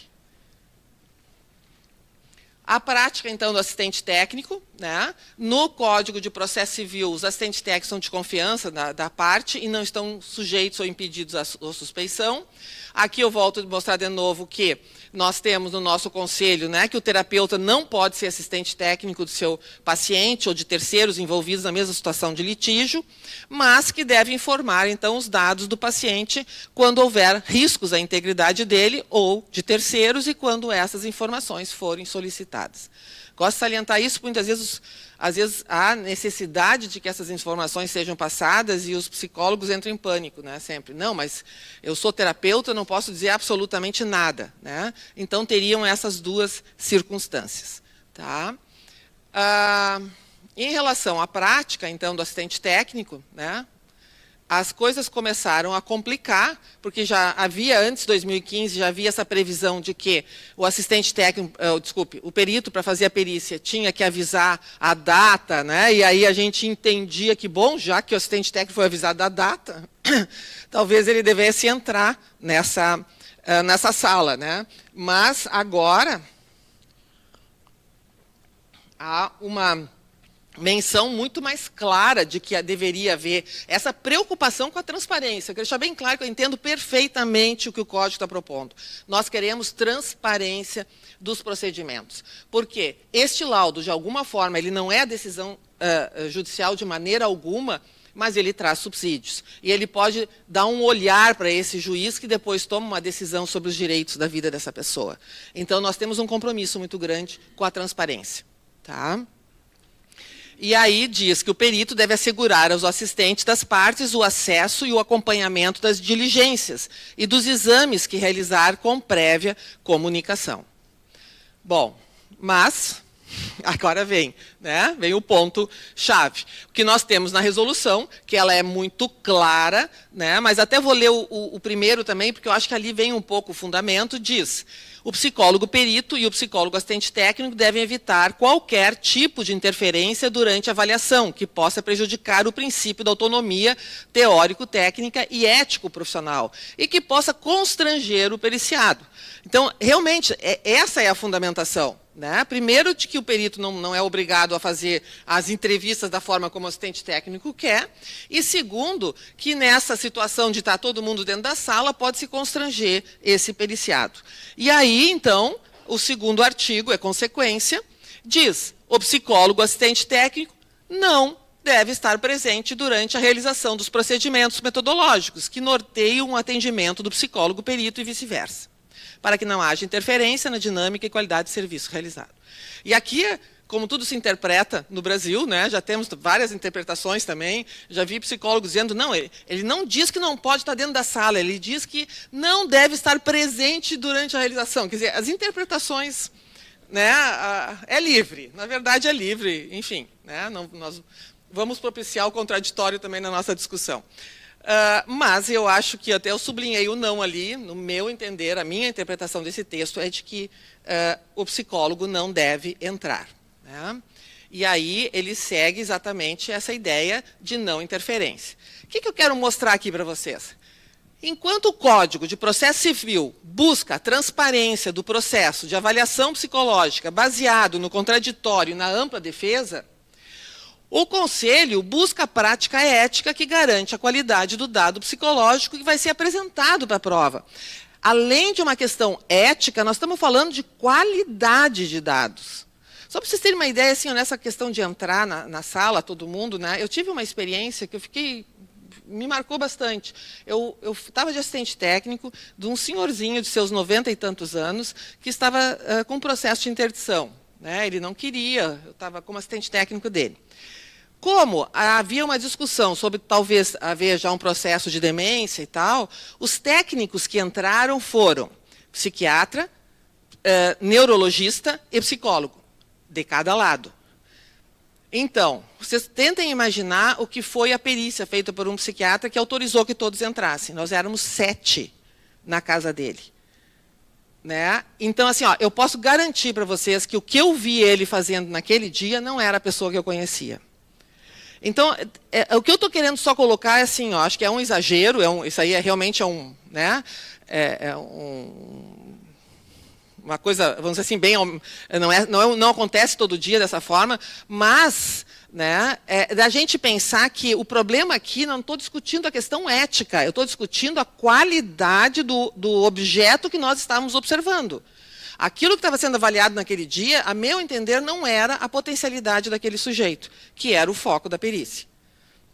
A prática, então, do assistente técnico, né? No Código de Processo Civil, os assistentes técnicos são de confiança da parte e não estão sujeitos ou impedidos à suspeição. Aqui eu volto a mostrar de novo que nós temos no nosso conselho, né, que o terapeuta não pode ser assistente técnico do seu paciente ou de terceiros envolvidos na mesma situação de litígio, mas que deve informar, então, os dados do paciente quando houver riscos à integridade dele ou de terceiros e quando essas informações forem solicitadas. Gosto de salientar isso, porque muitas vezes há necessidade de que essas informações sejam passadas e os psicólogos entram em pânico, né, sempre. Não, mas eu sou terapeuta, não posso dizer absolutamente nada. Né? Então, teriam essas duas circunstâncias. Tá? Em relação à prática, então, do assistente técnico, né, as coisas começaram a complicar, porque já havia, antes de 2015, já havia essa previsão de que o assistente técnico, o perito, para fazer a perícia, tinha que avisar a data, né? E aí a gente entendia que, bom, já que o assistente técnico foi avisado da data, talvez ele devesse entrar nessa sala, né? Mas agora há uma menção muito mais clara de que deveria haver essa preocupação com a transparência. Eu quero deixar bem claro que eu entendo perfeitamente o que o Código está propondo. Nós queremos transparência dos procedimentos. Porque este laudo, de alguma forma, ele não é decisão judicial de maneira alguma, mas ele traz subsídios. E ele pode dar um olhar para esse juiz que depois toma uma decisão sobre os direitos da vida dessa pessoa. Então, nós temos um compromisso muito grande com a transparência. Tá? E aí diz que o perito deve assegurar aos assistentes das partes o acesso e o acompanhamento das diligências e dos exames que realizar com prévia comunicação. Bom, mas agora vem o ponto-chave. O que nós temos na resolução, que ela é muito clara, né, mas até vou ler o primeiro também, porque eu acho que ali vem um pouco o fundamento, diz: o psicólogo perito e o psicólogo assistente técnico devem evitar qualquer tipo de interferência durante a avaliação que possa prejudicar o princípio da autonomia teórico-técnica e ético-profissional e que possa constranger o periciado. Então, realmente, essa é a fundamentação. Né? Primeiro, de que o perito não é obrigado a fazer as entrevistas da forma como o assistente técnico quer. E segundo, que nessa situação de estar todo mundo dentro da sala, pode se constranger esse periciado. E aí, então, o segundo artigo, é consequência, diz: o psicólogo assistente técnico não deve estar presente durante a realização dos procedimentos metodológicos que norteiam o atendimento do psicólogo perito e vice-versa, para que não haja interferência na dinâmica e qualidade do serviço realizado. E aqui, como tudo se interpreta no Brasil, né, já temos várias interpretações também, já vi psicólogos dizendo, não, ele não diz que não pode estar dentro da sala, ele diz que não deve estar presente durante a realização. Quer dizer, as interpretações, né, é livre, na verdade é livre, enfim, né, nós vamos propiciar o contraditório também na nossa discussão. Mas eu acho que até eu sublinhei o não ali, no meu entender, a minha interpretação desse texto é de que o psicólogo não deve entrar. Né? E aí ele segue exatamente essa ideia de não interferência. O que eu quero mostrar aqui para vocês? Enquanto o Código de Processo Civil busca a transparência do processo de avaliação psicológica baseado no contraditório e na ampla defesa, o Conselho busca a prática ética que garante a qualidade do dado psicológico que vai ser apresentado para a prova. Além de uma questão ética, nós estamos falando de qualidade de dados. Só para vocês terem uma ideia, assim, nessa questão de entrar na sala, todo mundo, né, eu tive uma experiência que me marcou bastante. Eu estava de assistente técnico de um senhorzinho de seus 90 e tantos anos que estava com um processo de interdição. Né, ele não queria, eu estava como assistente técnico dele. Como havia uma discussão sobre talvez haver já um processo de demência e tal, os técnicos que entraram foram psiquiatra, neurologista e psicólogo, de cada lado. Então, vocês tentem imaginar o que foi a perícia feita por um psiquiatra que autorizou que todos entrassem. Nós éramos 7 na casa dele. Né? Então, assim, eu posso garantir para vocês que o que eu vi ele fazendo naquele dia não era a pessoa que eu conhecia. Então, o que eu estou querendo só colocar é assim, acho que é um exagero, isso aí realmente né, uma coisa, vamos dizer assim, bem, não acontece todo dia dessa forma, mas né, da gente pensar que o problema aqui, não estou discutindo a questão ética, eu estou discutindo a qualidade do objeto que nós estávamos observando. Aquilo que estava sendo avaliado naquele dia, a meu entender, não era a potencialidade daquele sujeito, que era o foco da perícia.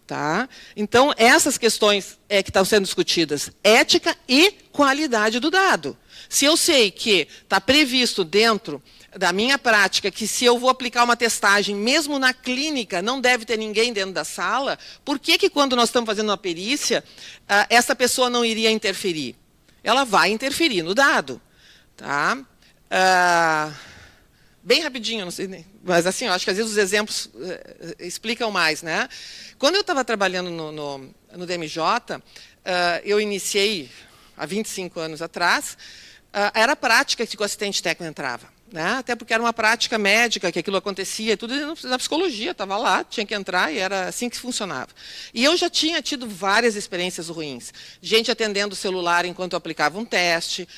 Tá? Então, essas questões que estão sendo discutidas, ética e qualidade do dado. Se eu sei que está previsto dentro da minha prática que se eu vou aplicar uma testagem, mesmo na clínica, não deve ter ninguém dentro da sala, por que quando nós estamos fazendo uma perícia, essa pessoa não iria interferir? Ela vai interferir no dado. Tá? Bem rapidinho, não sei, mas assim, eu acho que às vezes os exemplos explicam mais. Né? Quando eu estava trabalhando no DMJ, eu iniciei, há 25 anos atrás, era a prática que o assistente técnico entrava. Né? Até porque era uma prática médica, que aquilo acontecia, tudo na psicologia, estava lá, tinha que entrar e era assim que funcionava. E eu já tinha tido várias experiências ruins. Gente atendendo o celular enquanto eu aplicava um teste,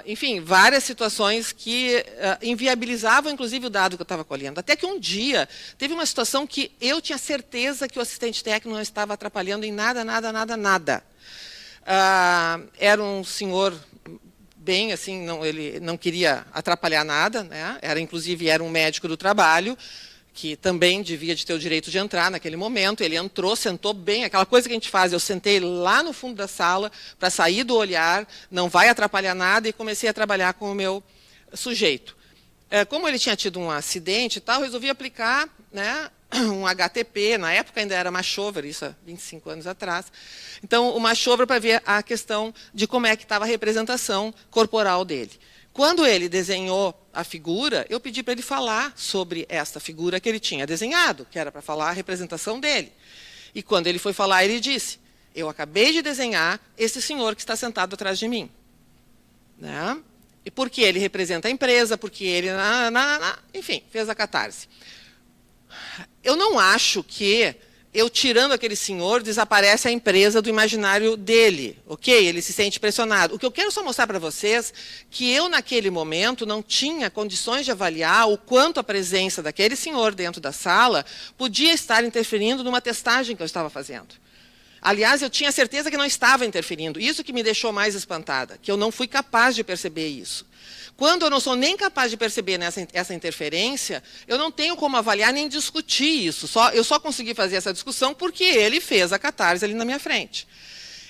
enfim, várias situações que inviabilizavam, inclusive, o dado que eu estava colhendo. Até que um dia, teve uma situação que eu tinha certeza que o assistente técnico não estava atrapalhando em nada, nada, nada, nada. Era um senhor bem, assim, ele não queria atrapalhar nada, né? Inclusive era um médico do trabalho, que também devia de ter o direito de entrar naquele momento. Ele entrou, sentou bem, aquela coisa que a gente faz, eu sentei lá no fundo da sala para sair do olhar, não vai atrapalhar nada, e comecei a trabalhar com o meu sujeito. como ele tinha tido um acidente e tal, resolvi aplicar, né, um HTP, na época ainda era Machover, isso há 25 anos atrás. Então, o Machover para ver a questão de como é que estava a representação corporal dele. Quando ele desenhou a figura, eu pedi para ele falar sobre esta figura que ele tinha desenhado, que era para falar a representação dele. E quando ele foi falar, ele disse, eu acabei de desenhar esse senhor que está sentado atrás de mim. Né? E porque ele representa a empresa, porque ele... enfim, fez a catarse. Eu não acho que, eu tirando aquele senhor, desaparece a empresa do imaginário dele, ok? Ele se sente pressionado. O que eu quero só mostrar para vocês, que eu, naquele momento, não tinha condições de avaliar o quanto a presença daquele senhor dentro da sala podia estar interferindo numa testagem que eu estava fazendo. Aliás, eu tinha certeza que não estava interferindo. Isso que me deixou mais espantada, que eu não fui capaz de perceber isso. Quando eu não sou nem capaz de perceber essa interferência, eu não tenho como avaliar nem discutir isso. Eu só consegui fazer essa discussão porque ele fez a catarse ali na minha frente.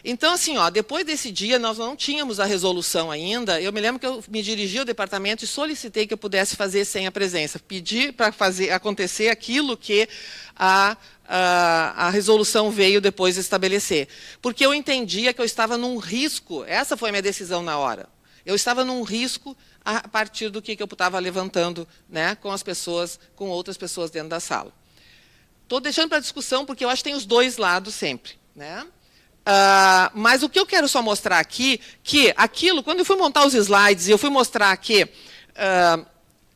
Então, assim, depois desse dia, nós não tínhamos a resolução ainda. Eu me lembro que eu me dirigi ao departamento e solicitei que eu pudesse fazer sem a presença. Pedi para fazer acontecer aquilo que a resolução veio depois estabelecer. Porque eu entendia que eu estava num risco, essa foi a minha decisão na hora. Eu estava num risco a partir do que eu estava levantando, né, com as pessoas, com outras pessoas dentro da sala. Estou deixando para discussão porque eu acho que tem os dois lados sempre. Né? Mas o que eu quero só mostrar aqui, que aquilo, quando eu fui montar os slides e eu fui mostrar que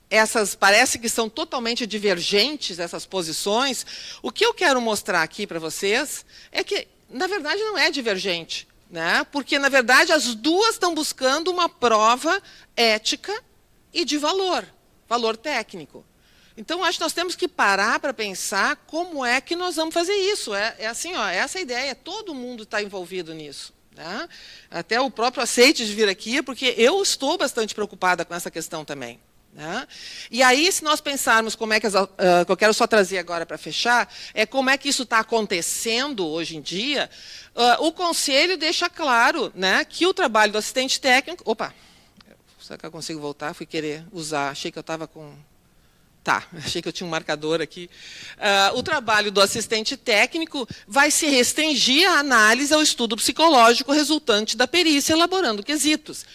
essas parece que são totalmente divergentes, essas posições, o que eu quero mostrar aqui para vocês é que, na verdade, não é divergente. Né? Porque, na verdade, as duas estão buscando uma prova ética e de valor técnico. Então, acho que nós temos que parar para pensar como é que nós vamos fazer isso. Assim, essa é a ideia, todo mundo está envolvido nisso. Né? Até o próprio aceite de vir aqui, porque eu estou bastante preocupada com essa questão também. Né? E aí, se nós pensarmos como é que eu quero só trazer agora para fechar, é como é que isso está acontecendo hoje em dia. O Conselho deixa claro, né, que o trabalho do assistente técnico... Opa, será que eu consigo voltar? Fui querer usar, achei que eu estava com... Tá, achei que eu tinha um marcador aqui. O trabalho do assistente técnico vai se restringir à análise ao estudo psicológico resultante da perícia, elaborando quesitos.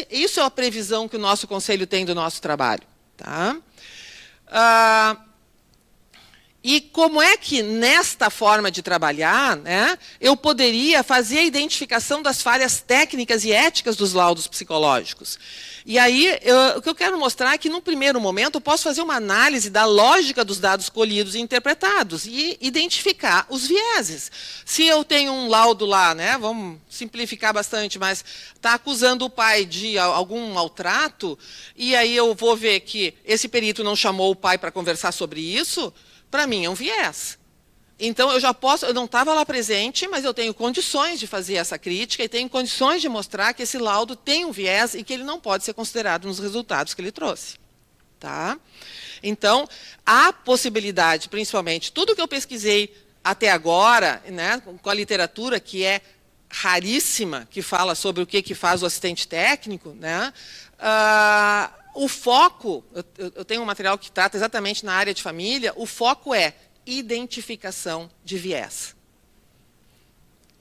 Isso é a previsão que o nosso Conselho tem do nosso trabalho. Tá? E como é que, nesta forma de trabalhar, né, eu poderia fazer a identificação das falhas técnicas e éticas dos laudos psicológicos? E aí, o que eu quero mostrar é que, num primeiro momento, eu posso fazer uma análise da lógica dos dados colhidos e interpretados e identificar os vieses. Se eu tenho um laudo lá, né, vamos simplificar bastante, mas está acusando o pai de algum maltrato, e aí eu vou ver que esse perito não chamou o pai para conversar sobre isso, para mim é um viés. Então, eu não estava lá presente, mas eu tenho condições de fazer essa crítica e tenho condições de mostrar que esse laudo tem um viés e que ele não pode ser considerado nos resultados que ele trouxe. Tá? Então, há possibilidade, principalmente, tudo que eu pesquisei até agora, né, com a literatura, que é raríssima, que fala sobre o que faz o assistente técnico, né, o foco, eu tenho um material que trata exatamente na área de família, o foco é identificação de viés.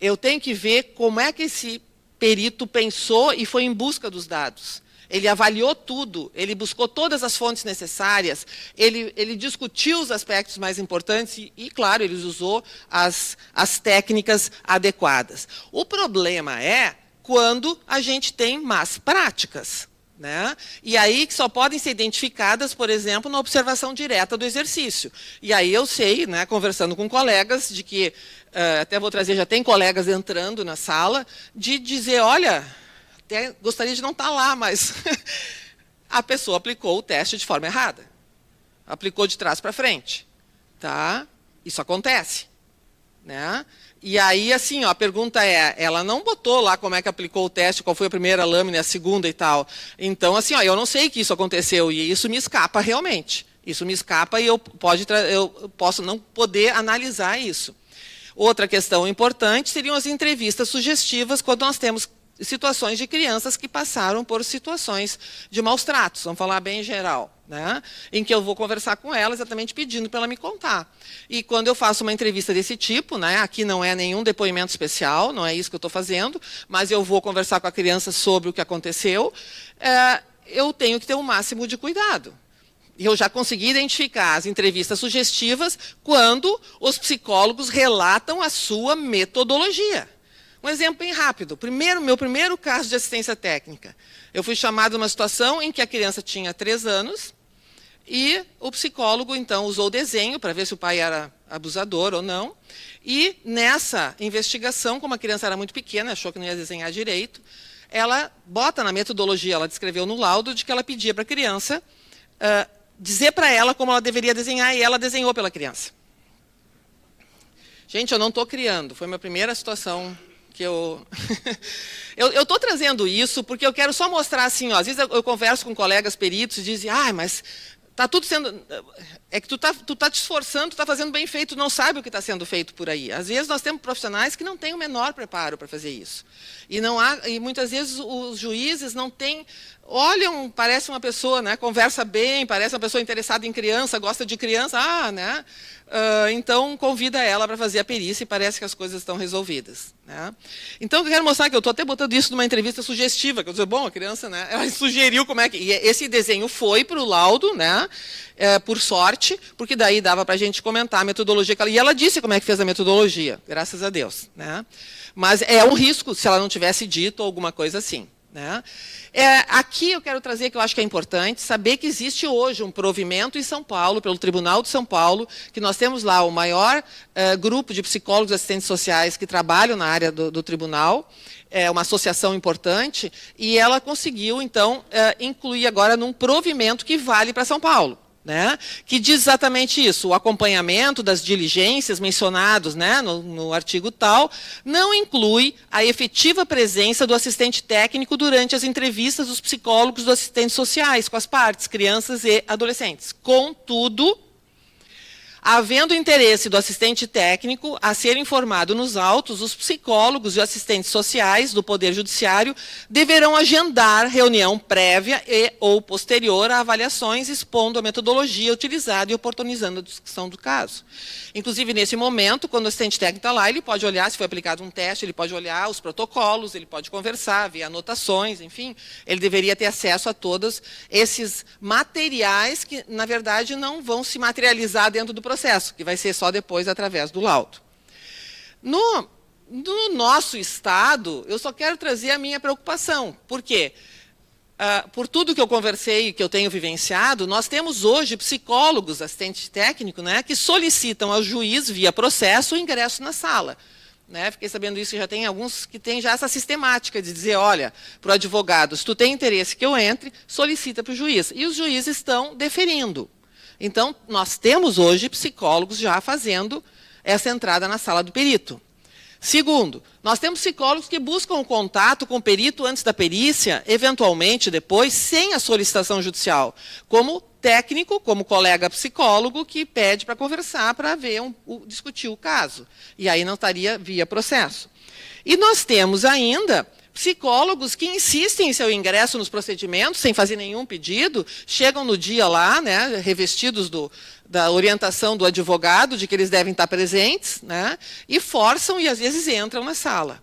Eu tenho que ver como é que esse perito pensou e foi em busca dos dados. Ele avaliou tudo, ele buscou todas as fontes necessárias, ele discutiu os aspectos mais importantes e claro, ele usou as técnicas adequadas. O problema é quando a gente tem más práticas. Né? E aí que só podem ser identificadas, por exemplo, na observação direta do exercício. E aí eu sei, né, conversando com colegas, de que, até vou trazer, já tem colegas entrando na sala, de dizer, olha, até gostaria de não estar lá, mas a pessoa aplicou o teste de forma errada. Aplicou de trás para frente. Tá? Isso acontece. Né? E aí, assim, a pergunta é, ela não botou lá como é que aplicou o teste, qual foi a primeira lâmina, a segunda e tal. Então, assim, eu não sei que isso aconteceu e isso me escapa realmente. Isso me escapa e eu posso não poder analisar isso. Outra questão importante seriam as entrevistas sugestivas quando nós temos situações de crianças que passaram por situações de maus tratos, vamos falar bem em geral. né, em que eu vou conversar com ela exatamente pedindo para ela me contar. E quando eu faço uma entrevista desse tipo, né, aqui não é nenhum depoimento especial, não é isso que eu estou fazendo, mas eu vou conversar com a criança sobre o que aconteceu, eu tenho que ter o máximo de cuidado. E eu já consegui identificar as entrevistas sugestivas quando os psicólogos relatam a sua metodologia. Um exemplo bem rápido. Meu primeiro caso de assistência técnica. Eu fui chamada numa situação em que a criança tinha 3 anos e o psicólogo, então, usou o desenho para ver se o pai era abusador ou não. E, nessa investigação, como a criança era muito pequena, achou que não ia desenhar direito, ela bota na metodologia, ela descreveu no laudo, de que ela pedia para a criança dizer para ela como ela deveria desenhar, e ela desenhou pela criança. Gente, eu não estou criando, foi a minha primeira situação que eu... eu estou trazendo isso porque eu quero só mostrar assim, ó, às vezes eu converso com colegas peritos e dizem, mas está tudo sendo... É que tu tá te esforçando, tu está fazendo bem feito, tu não sabe o que está sendo feito por aí. Às vezes nós temos profissionais que não têm o menor preparo para fazer isso. E muitas vezes os juízes não têm... Olham, parece uma pessoa, né, conversa bem, parece uma pessoa interessada em criança, gosta de criança, né? Então convida ela para fazer a perícia e parece que as coisas estão resolvidas, né? Então eu quero mostrar que eu estou até botando isso numa entrevista sugestiva, que eu digo, bom, a criança, né, ela sugeriu como é que... E esse desenho foi para o laudo, né, por sorte, porque daí dava para a gente comentar a metodologia. E ela disse como é que fez a metodologia, graças a Deus, né? Mas é um risco se ela não tivesse dito alguma coisa assim, né? Aqui eu quero trazer, que eu acho que é importante, saber que existe hoje um provimento em São Paulo, pelo Tribunal de São Paulo, que nós temos lá o maior grupo de psicólogos e assistentes sociais que trabalham na área do tribunal, é uma associação importante, e ela conseguiu, então, incluir agora num provimento que vale para São Paulo, né, que diz exatamente isso, o acompanhamento das diligências mencionados, né, no artigo tal, não inclui a efetiva presença do assistente técnico durante as entrevistas dos psicólogos dos assistentes sociais com as partes, crianças e adolescentes. Contudo, havendo interesse do assistente técnico a ser informado nos autos, os psicólogos e assistentes sociais do Poder Judiciário deverão agendar reunião prévia e ou posterior a avaliações, expondo a metodologia utilizada e oportunizando a discussão do caso. Inclusive, nesse momento, quando o assistente técnico está lá, ele pode olhar, se foi aplicado um teste, ele pode olhar os protocolos, ele pode conversar, ver anotações, enfim, ele deveria ter acesso a todos esses materiais que, na verdade, não vão se materializar dentro do processo, que vai ser só depois através do laudo. No nosso Estado, eu só quero trazer a minha preocupação. Por quê? Por tudo que eu conversei e que eu tenho vivenciado, nós temos hoje psicólogos, assistente técnico, né, que solicitam ao juiz, via processo, o ingresso na sala. Né, fiquei sabendo isso, que já tem alguns que têm já essa sistemática de dizer, olha, para o advogado, se tu tem interesse que eu entre, solicita para o juiz. E os juízes estão deferindo. Então, nós temos hoje psicólogos já fazendo essa entrada na sala do perito. Segundo, nós temos psicólogos que buscam o contato com o perito antes da perícia, eventualmente depois, sem a solicitação judicial, como técnico, como colega psicólogo, que pede para conversar, para ver, discutir o caso. E aí não estaria via processo. E nós temos ainda psicólogos que insistem em seu ingresso nos procedimentos, sem fazer nenhum pedido, chegam no dia lá, né, revestidos da orientação do advogado, de que eles devem estar presentes, né, e forçam e, às vezes, entram na sala.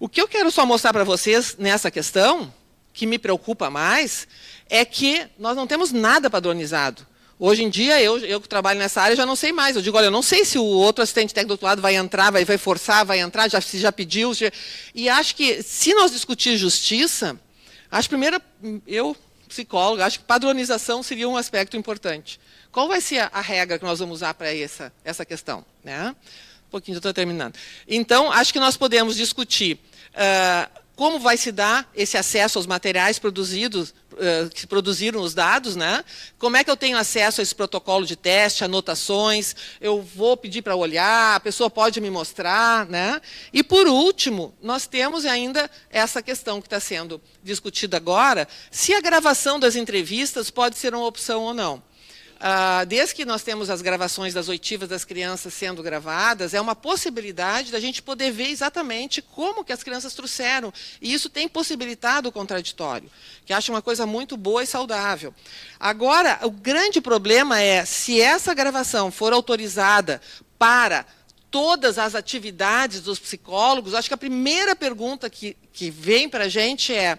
O que eu quero só mostrar para vocês nessa questão, que me preocupa mais, é que nós não temos nada padronizado. Hoje em dia, eu que trabalho nessa área, já não sei mais. Eu digo, olha, eu não sei se o outro assistente técnico do outro lado vai entrar, vai forçar, vai entrar, se já pediu. E acho que, se nós discutir justiça, acho primeiro, eu, psicólogo, acho que padronização seria um aspecto importante. Qual vai ser a regra que nós vamos usar para essa questão? Né? Um pouquinho, já estou terminando. Então, acho que nós podemos discutir como vai se dar esse acesso aos materiais produzidos, que produziram os dados, né? Como é que eu tenho acesso a esse protocolo de teste, anotações, eu vou pedir para olhar, a pessoa pode me mostrar, né? E, por último, nós temos ainda essa questão que está sendo discutida agora, se a gravação das entrevistas pode ser uma opção ou não. desde que nós temos as gravações das oitivas das crianças sendo gravadas, é uma possibilidade da gente poder ver exatamente como que as crianças trouxeram. E isso tem possibilitado o contraditório, que acho uma coisa muito boa e saudável. Agora, o grande problema é, se essa gravação for autorizada para todas as atividades dos psicólogos, acho que a primeira pergunta que vem para a gente é: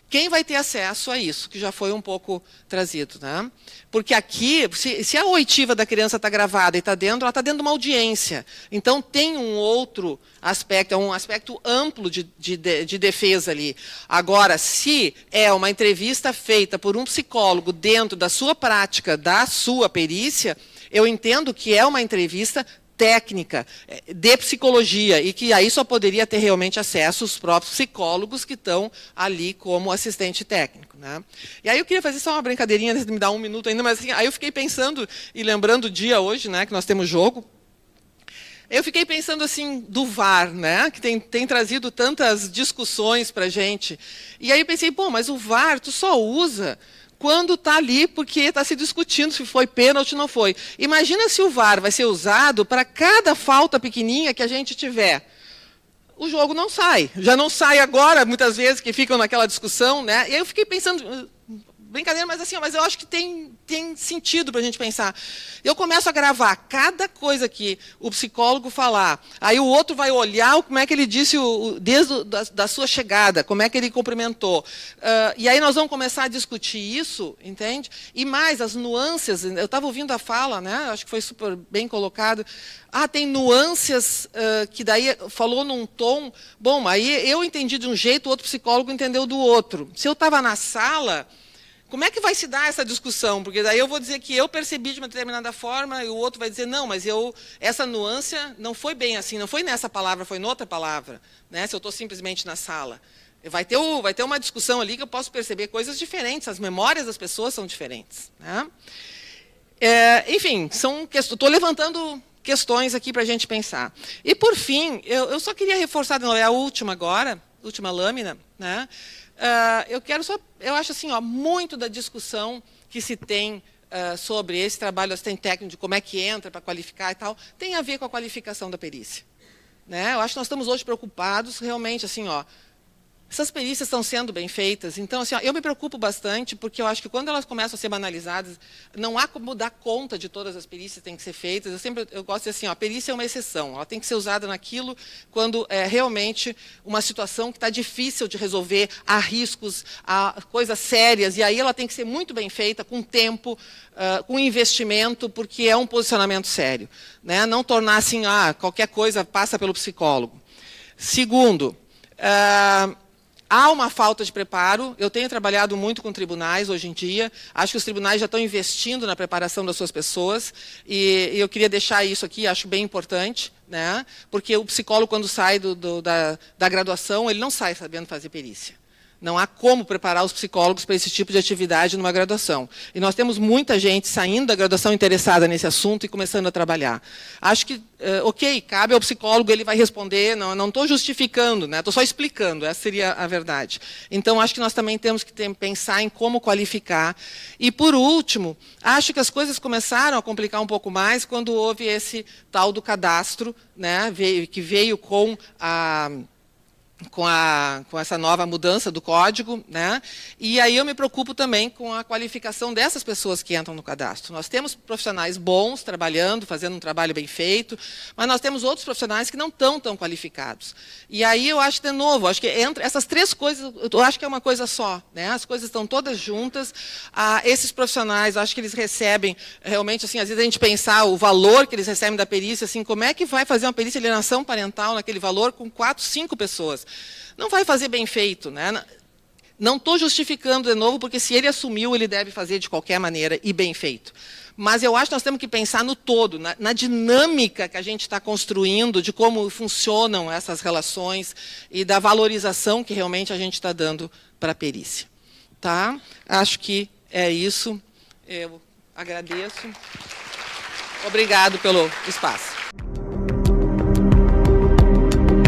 quem vai ter acesso a isso, que já foi um pouco trazido, né? Porque aqui, se a oitiva da criança está gravada e está dentro, ela está dentro de uma audiência. Então, tem um outro aspecto, é um aspecto amplo de defesa ali. Agora, se é uma entrevista feita por um psicólogo dentro da sua prática, da sua perícia, eu entendo que é uma entrevista técnica, de psicologia, e que aí só poderia ter realmente acesso os próprios psicólogos que estão ali como assistente técnico, né? E aí eu queria fazer só uma brincadeirinha, me dar um minuto ainda, mas assim, aí eu fiquei pensando, e lembrando o dia hoje, né, que nós temos jogo, eu fiquei pensando assim, do VAR, né, que tem trazido tantas discussões para a gente, e aí eu pensei, bom, mas o VAR tu só usa quando está ali, porque está se discutindo se foi pênalti ou não foi. Imagina se o VAR vai ser usado para cada falta pequenininha que a gente tiver. O jogo não sai. Já não sai agora, muitas vezes, que ficam naquela discussão, né? E aí eu fiquei pensando, brincadeira, mas assim, mas eu acho que tem sentido para a gente pensar. Eu começo a gravar cada coisa que o psicólogo falar, aí o outro vai olhar como é que ele disse desde da sua chegada, como é que ele cumprimentou. E aí nós vamos começar a discutir isso, entende? E mais, as nuances, eu estava ouvindo a fala, né? Acho que foi super bem colocado. Tem nuances que daí falou num tom. Bom, aí eu entendi de um jeito, o outro psicólogo entendeu do outro. Se eu estava na sala, como é que vai se dar essa discussão? Porque daí eu vou dizer que eu percebi de uma determinada forma e o outro vai dizer, não, mas essa nuance não foi bem assim, não foi nessa palavra, foi noutra palavra, né? Se eu estou simplesmente na sala. Vai ter uma discussão ali que eu posso perceber coisas diferentes, as memórias das pessoas são diferentes, né? Enfim, estou levantando questões aqui para a gente pensar. E, por fim, eu só queria reforçar, de novo, é a última agora, última lâmina, né? Eu acho assim, muito da discussão que se tem sobre esse trabalho assistente técnico, de como é que entra para qualificar e tal, tem a ver com a qualificação da perícia, né? Eu acho que nós estamos hoje preocupados, realmente, assim, essas perícias estão sendo bem feitas. Então, assim, eu me preocupo bastante, porque eu acho que quando elas começam a ser banalizadas, não há como dar conta de todas as perícias que têm que ser feitas. Eu gosto de dizer assim, a perícia é uma exceção. Ela tem que ser usada naquilo quando é realmente uma situação que está difícil de resolver, há riscos, há coisas sérias, e aí ela tem que ser muito bem feita, com tempo, com investimento, porque é um posicionamento sério, né? Não tornar assim, qualquer coisa passa pelo psicólogo. Segundo, há uma falta de preparo. Eu tenho trabalhado muito com tribunais hoje em dia. Acho que os tribunais já estão investindo na preparação das suas pessoas. E eu queria deixar isso aqui, acho bem importante, né? Porque o psicólogo, quando sai da graduação, ele não sai sabendo fazer perícia. Não há como preparar os psicólogos para esse tipo de atividade numa graduação. E nós temos muita gente saindo da graduação interessada nesse assunto e começando a trabalhar. Acho que, ok, cabe ao psicólogo, ele vai responder, não estou justificando, né? Estou só explicando, essa seria a verdade. Então, acho que nós também temos que pensar em como qualificar. E, por último, acho que as coisas começaram a complicar um pouco mais quando houve esse tal do cadastro, né? Que veio com essa nova mudança do código, né? E aí eu me preocupo também com a qualificação dessas pessoas que entram no cadastro. Nós temos profissionais bons trabalhando, fazendo um trabalho bem feito, mas nós temos outros profissionais que não estão tão qualificados. E aí eu acho, de novo, acho que entre essas três coisas, eu acho que é uma coisa só, né? As coisas estão todas juntas. Esses profissionais, acho que eles recebem, realmente, assim, às vezes a gente pensar o valor que eles recebem da perícia, assim, como é que vai fazer uma perícia de alienação parental naquele valor com 4, 5 pessoas? Não vai fazer bem feito, né? Não estou justificando de novo, porque se ele assumiu, ele deve fazer de qualquer maneira e bem feito. Mas eu acho que nós temos que pensar no todo, na dinâmica que a gente está construindo, de como funcionam essas relações e da valorização que realmente a gente está dando para a perícia. Tá? Acho que é isso. Eu agradeço. Obrigado pelo espaço.